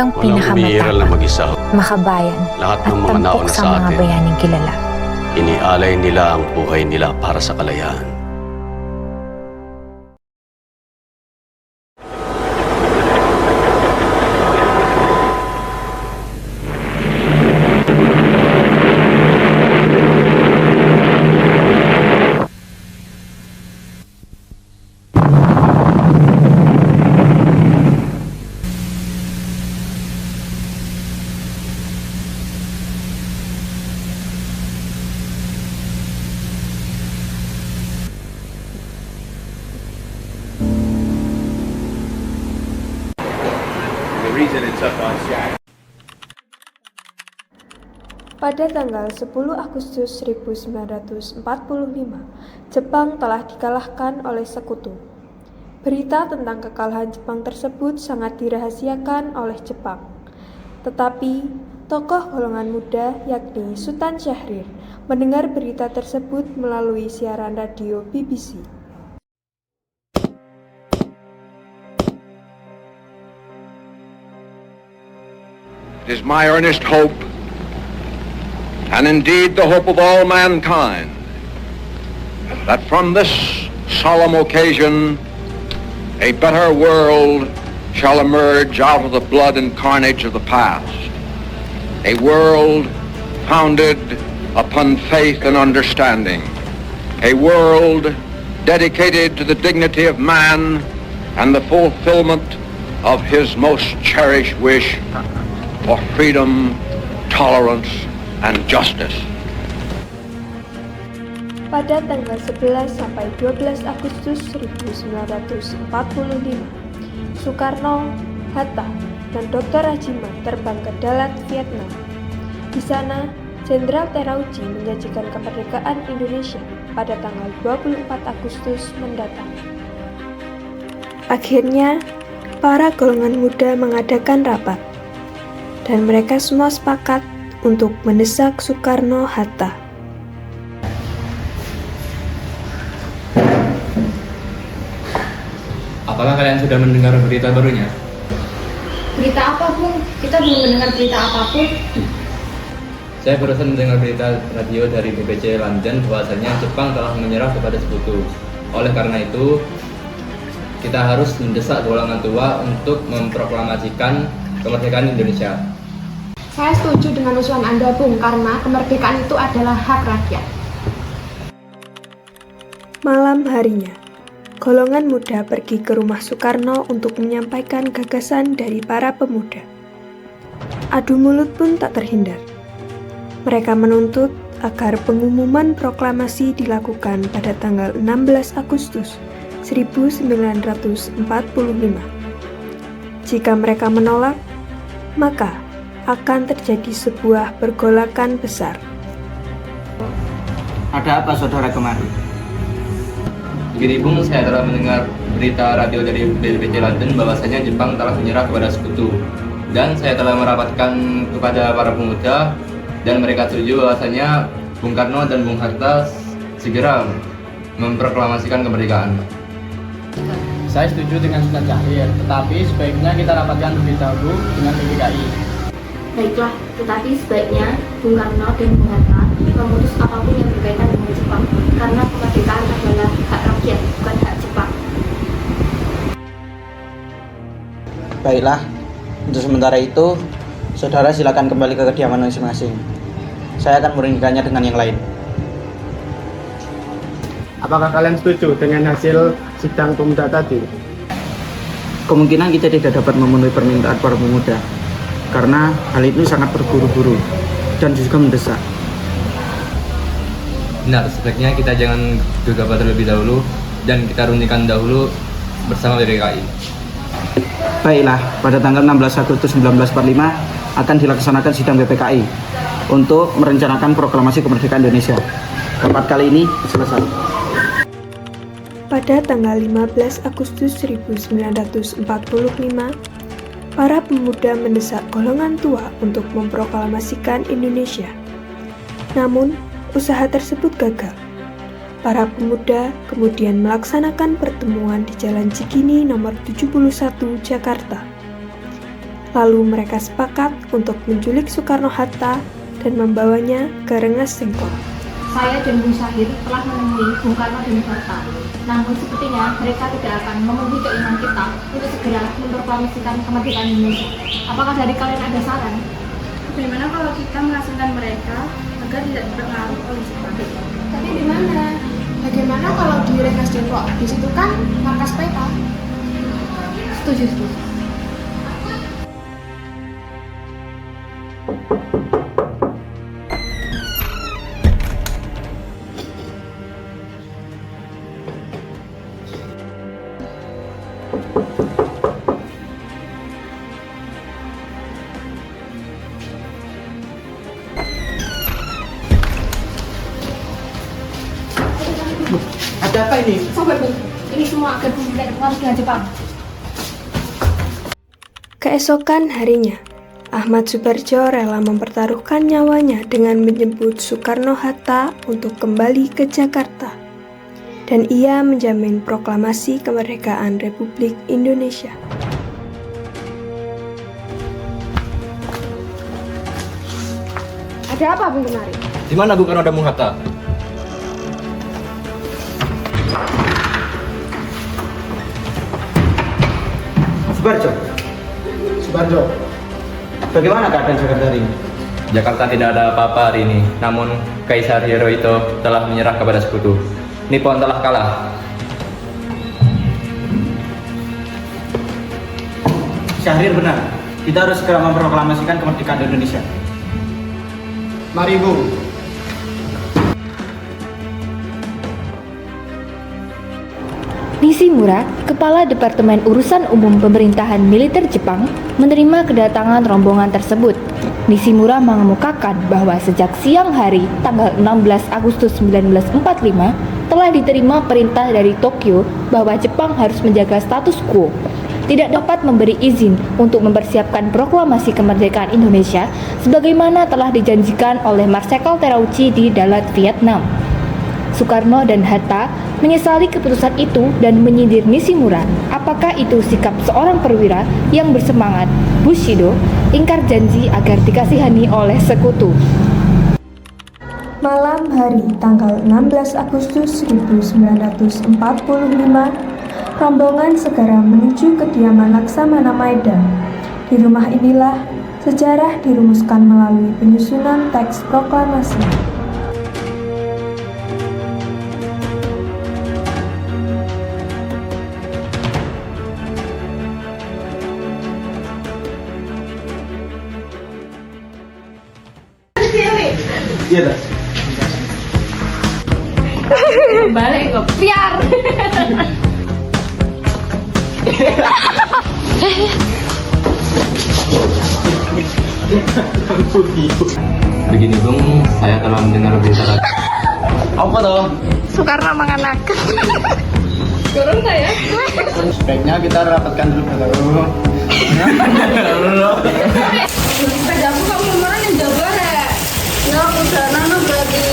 kang Walang umiiral na pinakamatapang, mag-isa. makabayan, Lahat at ng mga tampok nauna sa sa mga atin, bayaning kilala. inialay nila ang buhay nila para sa kalayaan. Pada tanggal 10 Agustus 1945, Jepang telah dikalahkan oleh Sekutu. Berita tentang kekalahan Jepang tersebut sangat dirahasiakan oleh Jepang. Tetapi, tokoh golongan muda yakni Sultan Syahrir mendengar berita tersebut melalui siaran radio BBC. It is my earnest hope, and indeed the hope of all mankind, that from this solemn occasion a better world shall emerge out of the blood and carnage of the past. A world founded upon faith and understanding. A world dedicated to the dignity of man and the fulfillment of his most cherished wish for freedom, tolerance, and justice. Pada tanggal 11 sampai 12 Agustus 1945, Soekarno, Hatta, dan Dr. Rajiman terbang ke Dalat, Vietnam. Di sana, Jenderal Terauchi menjanjikan kemerdekaan Indonesia pada tanggal 24 Agustus mendatang. Akhirnya, para golongan muda mengadakan rapat, dan mereka semua sepakat untuk mendesak Soekarno-Hatta. Apakah kalian sudah mendengar berita barunya? Berita apa, Bung? Kita belum mendengar berita apapun. Saya barusan mendengar berita radio dari BBC London bahwasanya Jepang telah menyerah kepada Sekutu. Oleh karena itu, kita harus mendesak golongan tua untuk memproklamasikan kemerdekaan Indonesia. Saya setuju dengan usulan Anda, Bung, karena kemerdekaan itu adalah hak rakyat. Malam harinya, golongan muda pergi ke rumah Soekarno untuk menyampaikan gagasan dari para pemuda. Adu mulut pun tak terhindar. Mereka menuntut agar pengumuman proklamasi dilakukan pada tanggal 16 Agustus 1945. Jika mereka menolak, maka akan terjadi sebuah pergolakan besar. Ada apa saudara kemari? Begini Bung, saya telah mendengar berita radio dari BBC London bahwasanya Jepang telah menyerah kepada Sekutu. Dan saya telah merapatkan kepada para pemuda dan mereka setuju bahwasanya Bung Karno dan Bung Hatta segera memproklamasikan kemerdekaan. Saya setuju dengan Sultan Syahrir, tetapi sebaiknya kita rapatkan lebih dahulu dengan PPKI. Baiklah, tetapi sebaiknya Bung Karno dan Bung Hatta memutus apapun yang berkaitan dengan Jepang, karena kemerdekaan adalah hak rakyat, bukan hak Jepang. Baiklah, untuk sementara itu, saudara silakan kembali ke kediaman masing-masing. Saya akan meringkikannya dengan yang lain. Apakah kalian setuju dengan hasil sidang pemuda tadi? Kemungkinan kita tidak dapat memenuhi permintaan para pemuda, karena hal itu sangat berburu-buru dan juga mendesak. Benar, sebaiknya kita jangan gegabah terlebih dahulu dan kita runtikan dahulu bersama PPKI. Baiklah, pada tanggal 16 Agustus 1945 akan dilaksanakan sidang PPKI untuk merencanakan proklamasi kemerdekaan Indonesia. Rapat kali ini selesai. Pada tanggal 15 Agustus 1945, para pemuda mendesak golongan tua untuk memproklamasikan Indonesia. Namun, usaha tersebut gagal. Para pemuda kemudian melaksanakan pertemuan di Jalan Cikini nomor 71 Jakarta. Lalu mereka sepakat untuk menculik Soekarno-Hatta dan membawanya ke Rengas Dengklok. Saya dan Bung Syahir telah menemui Bung Karno dan Hatta. Namun sepertinya mereka tidak akan memenuhi keinginan kita untuk segera memproklamasikan kemerdekaan Indonesia. Apakah dari kalian ada saran? Bagaimana kalau kita mengasingkan mereka agar tidak terpengaruh oleh Jepang? Tapi di mana? Bagaimana kalau di Rengas Dengklok? Di situ kan markas peta. Setuju. Ada apa ini? Sabar, Bung. Ini semua agar Bung tidak terpengaruh dengan Jepang. Keesokan harinya, Ahmad Subarjo rela mempertaruhkan nyawanya dengan menjemput Soekarno-Hatta untuk kembali ke Jakarta. Dan ia menjamin proklamasi kemerdekaan Republik Indonesia. Ada apa, Bung Kenari? Di mana Bung Karno dan Bung Hatta? Subarjo, bagaimana keadaan Jakarta hari ini? Jakarta tidak ada apa-apa hari ini, namun Kaisar Hirohito telah menyerah kepada sekutu. Nippon telah kalah. Syahrir benar, kita harus segera memproklamasikan kemerdekaan Indonesia. Mari, Bu. Nishimura, Kepala Departemen Urusan Umum Pemerintahan Militer Jepang, menerima kedatangan rombongan tersebut. Nishimura mengemukakan bahwa sejak siang hari tanggal 16 Agustus 1945 telah diterima perintah dari Tokyo bahwa Jepang harus menjaga status quo, tidak dapat memberi izin untuk mempersiapkan proklamasi kemerdekaan Indonesia sebagaimana telah dijanjikan oleh Marsekal Terauchi di Dalat, Vietnam. Soekarno dan Hatta menyesali keputusan itu dan menyindir Nishimura. Apakah itu sikap seorang perwira yang bersemangat, Bushido, ingkar janji agar dikasihani oleh sekutu? Malam hari tanggal 16 Agustus 1945, rombongan segera menuju kediaman Laksamana Maeda. Di rumah inilah sejarah dirumuskan melalui penyusunan teks proklamasi. Iya, dah. Balik kok. Biar. Begini Bung, saya telah mendengar berita. Apa toh? Soekarno mengenakan. Sebaiknya kita rapatkan dulu. Sepedaku kamu mana yang jago ya? Ya, udah nana berarti.